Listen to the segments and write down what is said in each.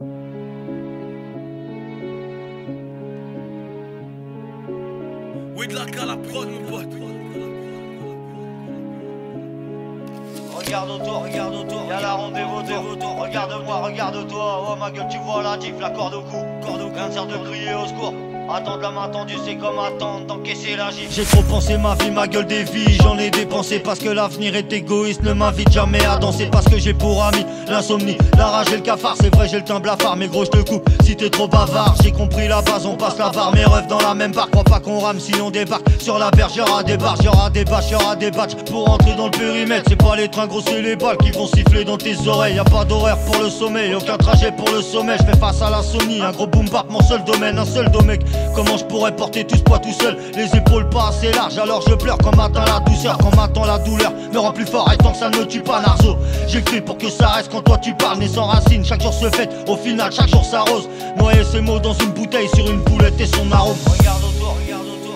Oui, de la la prod, mon pote. Regarde autour, y'a la ronde des vautours. Regarde-moi, regarde-toi, oh ma gueule, tu vois la gifle, la corde au cou. Rien ne sert de crier au secours. Attendre la main tendue, c'est comme attendre d'encaisser la gifle. J'ai trop pensé ma vie, ma gueule des vies, j'en ai dépensé. Parce que l'avenir est égoïste, ne m'invite jamais à danser. Parce que j'ai pour ami l'insomnie, la rage et le cafard. C'est vrai, j'ai le teint blafard, mais gros, je te coupe si t'es trop bavard. J'ai compris la base, on passe la barre. Mes refs dans la même barre, crois pas qu'on rame si on débarque. Sur la berge, y'aura des barres, y'aura des bâches, y'aura des batchs. Pour entrer dans le périmètre, c'est pas les trains gros, c'est les balles qui vont siffler dans tes oreilles. Y'a pas d'horaire pour le sommeil, aucun trajet pour le sommet. Je fais face à l'insomnie, un gros boom bap, mon seul domaine, un seul domaine. Comment je pourrais porter tout ce poids tout seul, les épaules pas assez larges, alors je pleure quand m'atteint la douceur, quand m'attend la douleur me rend plus fort et tant que ça ne me tue pas Narzo. J'écris pour que ça reste quand toi tu parles, né sans racine, chaque jour se fête, au final chaque jour s'arrose. Noyer ses mots dans une bouteille sur une boulette et son arôme. Regarde autour,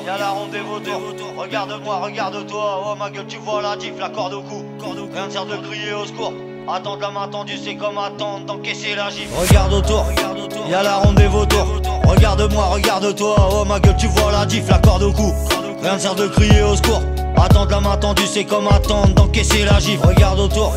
y'a la ronde des vautours. Regarde-moi, regarde-toi, oh ma gueule tu vois la gifle, la corde au cou. Rien ne sert de crier au secours. Attendre la main tendue, c'est comme attendre d'encaisser la gifle. Regarde autour, y'a la ronde des vautours. Regarde-moi, regarde-toi, oh ma gueule, tu vois la gifle, la corde au cou. Rien ne sert de crier au secours. Attendre la main tendue, c'est comme attendre d'encaisser la gifle. Regarde autour,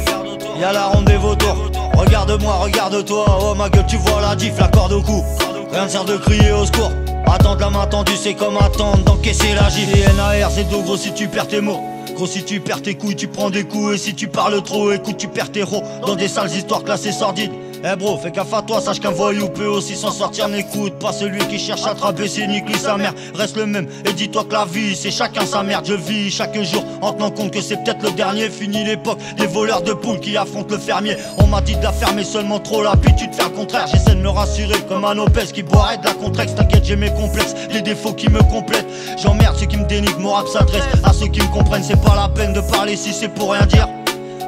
y'a la ronde des vautours. Regarde-moi, regarde-toi, oh ma gueule, tu vois la gifle, la corde au cou. Rien ne sert de crier au secours. Attendre la main tendue, c'est comme attendre d'encaisser la gifle. NAR, c'est dos gros si tu perds tes mots. Gros si tu perds tes couilles, tu prends des coups. Et si tu parles trop, écoute, tu perds tes rots. Dans des sales histoires classées sordides. Eh bro, fais gaffe à toi, sache qu'un voyou peut aussi s'en sortir. N'écoute pas celui qui cherche à attraper ses niques, sa mère. Reste le même et dis-toi que la vie c'est chacun sa merde. Je vis chaque jour en tenant compte que c'est peut-être le dernier. Fini l'époque des voleurs de poules qui affrontent le fermier. On m'a dit de la fermer seulement trop l'habitude de faire le contraire. J'essaie de me rassurer comme un obèse qui boirait de la contrex. T'inquiète, j'ai mes complexes, les défauts qui me complètent. J'emmerde ceux qui me dénigrent, mon rap s'adresse à ceux qui me comprennent. C'est pas la peine de parler si c'est pour rien dire.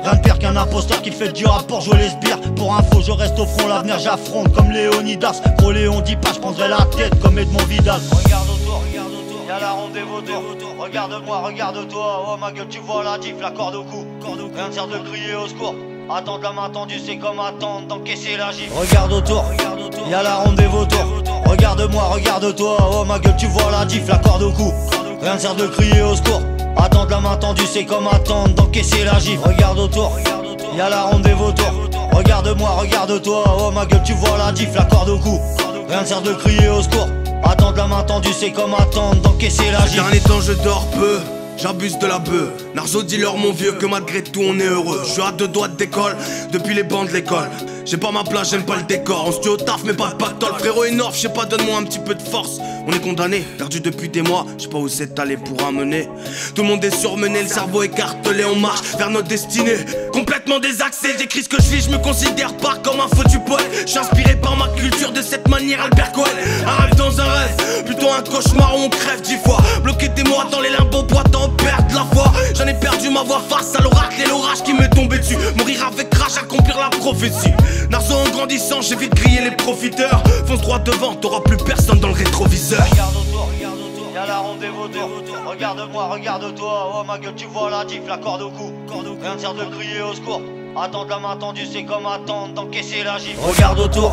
Rien de pire qu'un imposteur qui fait du rap pour jouer les sbires. Pour info, je reste au front, l'avenir j'affronte comme Léonidas. Gros Léon dit pas, je prendrai la tête comme Edmond Vidal. Regarde autour, y'a la ronde des vautours. Regarde-moi, regarde-toi, oh ma gueule, tu vois la gifle, la corde au cou. Rien ne sert de crier au secours. Attendre la main tendue, c'est comme attendre d'encaisser la gifle. Regarde autour, y'a la ronde des vautours. Regarde-moi, regarde-toi, oh ma gueule, tu vois la gifle, la corde au cou. Rien ne sert de crier au secours. Attendre la main tendue, c'est comme attendre d'encaisser la gifle. Regarde autour, y'a la ronde des vautours. Regarde-moi, regarde-toi, oh ma gueule, tu vois la gifle, la corde au cou. Rien ne sert de crier au secours. Attendre la main tendue, c'est comme attendre d'encaisser la gifle. Ces derniers temps, je dors peu. J'abuse de la beuh. Narzo, dis-leur mon vieux que malgré tout on est heureux. Je suis à 2 doigts d'école, depuis les bancs de l'école. J'ai pas ma place, j'aime pas le décor. On se tue au taf mais pas de pactole. Frérot énorme, je sais pas, donne-moi un petit peu de force. On est condamné, perdu depuis des mois. Je sais pas où c'est allé pour amener. Tout le monde est surmené, le cerveau écartelé. On marche vers notre destinée. Complètement désaxé, j'écris ce que je vis. Je me considère pas comme un faux du poète. Je suis inspiré par ma culture de cette manière, Albert Cohen. Un rêve dans un rêve, plutôt un cauchemar où on crève 10 fois. Bloqué des mois dans les limbos, boitant, perdre la foi. J'en ai perdu ma voix face à l'oracle et l'orage qui me tombait dessus. Mourir avec rage, accomplir la prophétie. Narzo en grandissant, j'évite griller les profiteurs. Fonce droit devant, t'auras plus personne dans le rétroviseur. Regarde autour, y'a la ronde des vautours. Regarde-moi, regarde-toi, oh ma gueule, tu vois la gifle, la corde au cou. Rien ne sert de crier au secours. Attendre la main tendue, c'est comme attendre d'encaisser la gifle. Regarde autour,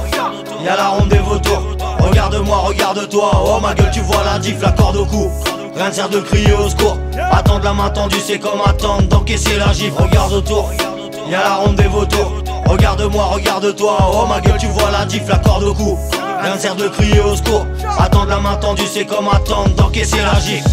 y'a la ronde des vautours. Regarde-moi, regarde-toi, oh ma gueule, tu vois la gifle, la corde au cou. Rien ne sert de crier au secours. Attendre la main tendue, c'est comme attendre d'encaisser la gifle. Regarde autour, y'a la ronde des vautours. Regarde-moi, regarde-toi, oh ma gueule, tu vois la gifle, la corde au cou. Rien ne sert de crier au secours. Attendre la main tendue, c'est comme attendre d'encaisser la gifle.